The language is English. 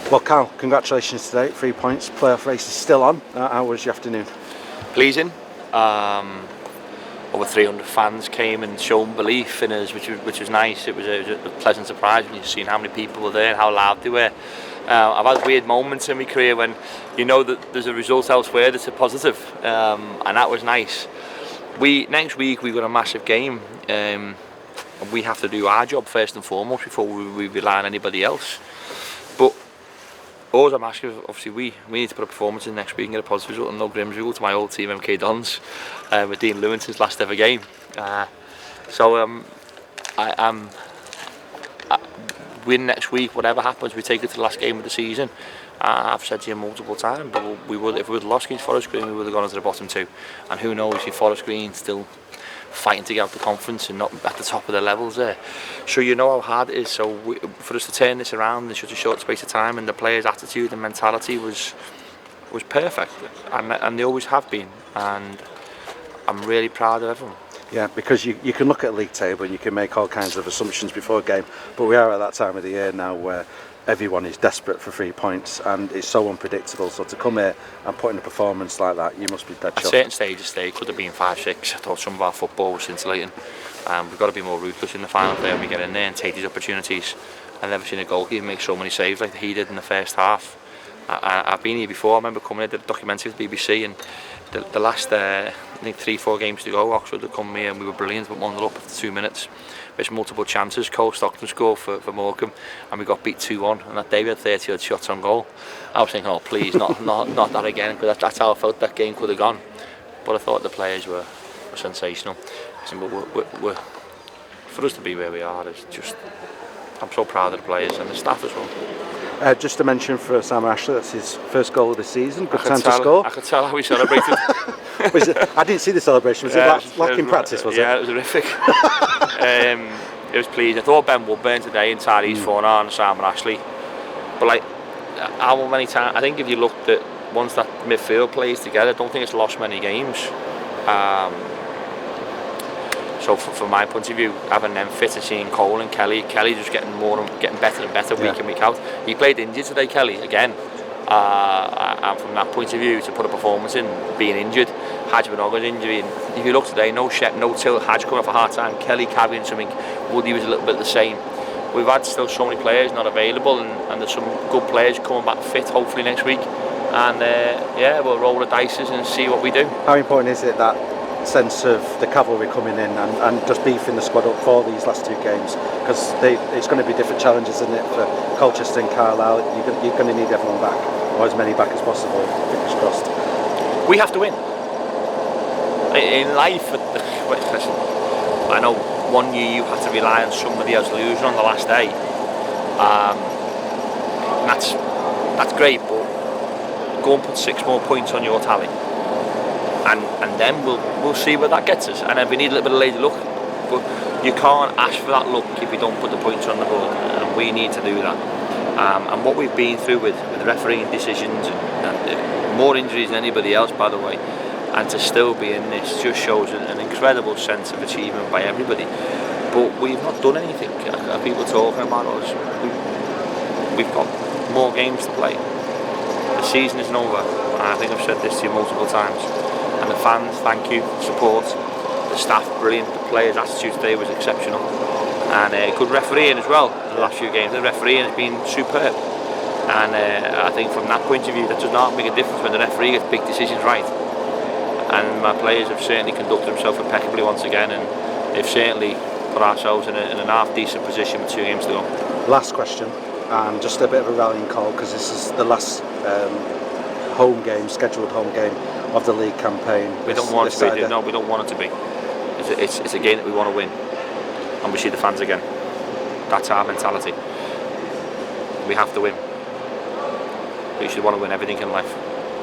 Well, Karl, congratulations today. 3 points. Playoff race is still on. How was your afternoon? Pleasing. Over 300 fans came and showed belief in us, which was nice. It was a pleasant surprise when you've seen how many people were there and how loud they were. I've had weird moments in my career when you know that there's a result elsewhere that's a positive, and that was nice. Next week we've got a massive game, and we have to do our job first and foremost before we rely on anybody else. But all I'm asking is, obviously, we need to put a performance in next week and get a positive result and no grim result to my old team, MK Dons, with Dean Lewington's last ever game. Win next week, whatever happens, we take it to the last game of the season. I've said to you multiple times, but if we would have lost against Forest Green, we would have gone into the bottom two. And who knows if Forest Green still fighting to get out the conference and not at the top of the levels there. So you know how hard it is. So for us to turn this around in such a short space of time, and the players' attitude and mentality was perfect, and they always have been. And I'm really proud of everyone. Yeah, because you can look at a league table and you can make all kinds of assumptions before a game, but we are at that time of the year now where everyone is desperate for 3 points and it's so unpredictable. So to come here and put in a performance like that, you must be dead At shocked. certain stages today, it could have been 5-6. I thought some of our football was scintillating. We've got to be more ruthless in the final third when we get in there and take these opportunities. I've never seen a goalkeeper make so many saves like he did in the first half. I've been here before. I remember coming here, did a documentary with the BBC, and the last I think 3-4 games to go, Oxford had come here and we were brilliant, but 1-0 up after 2 minutes. There's multiple chances. Cole Stockton scored for Morecambe and we got beat 2-1, and that day we had 30 odd shots on goal. I was thinking, oh please, not that again, because that's how I felt that game could have gone. But I thought the players were sensational. We're, for us to be where we are, is just, I'm so proud of the players and the staff as well. Just to mention for Sam Ashley, that's his first goal of the season. Good time to score. I could tell how he celebrated. I didn't see the celebration. Was it like in practice? Was it? Yeah, it was horrific. It was pleasing. I thought Ben Woodburn today in Tyrese Fornah and Sam Ashley. But like, how many times? I think if you looked at once that midfield plays together, I don't think it's lost many games. So from my point of view, having them fit and seeing Cole and Kelly just getting better and better week in, week out. He played injured today, Kelly, again. And from that point of view, to put a performance in, being injured, Hadj Banoga's injury, and if you look today, no till, Hadj coming off a hard time, Kelly carrying something, Woody was a little bit the same. We've had still so many players not available, and there's some good players coming back fit hopefully next week. And we'll roll the dice and see what we do. How important is it that sense of the cavalry coming in and just beefing the squad up for these last 2 games, because it's going to be different challenges, isn't it, for Colchester and Carlisle? You're going to need everyone back, or as many back as possible, fingers crossed. We have to win in life. Listen, I know one year you had to rely on somebody else losing on the last day. That's great, but go and put 6 more points on your tally. And then we'll see where that gets us. And then we need a little bit of lady luck, but you can't ask for that luck if you don't put the points on the board, and we need to do that. And what we've been through with refereeing decisions and more injuries than anybody else, by the way, and to still be in this just shows an incredible sense of achievement by everybody. But we've not done anything. People talking about us. We've got more games to play. The season isn't over. I think I've said this to you multiple times. And the fans, thank you, support. The staff, brilliant. The players' attitude today was exceptional. And good refereeing as well in the last few games. The refereeing has been superb. And I think from that point of view, that does not make a difference when the referee gets big decisions right. And my players have certainly conducted themselves impeccably once again, and they've certainly put ourselves in an half-decent position with 2 games to go. Last question, and just a bit of a rallying call, because this is the last scheduled home game of the league campaign. We don't want it to be. No, we don't want it to be. It's a game that we want to win, and we see the fans again. That's our mentality. We have to win. We should want to win everything in life.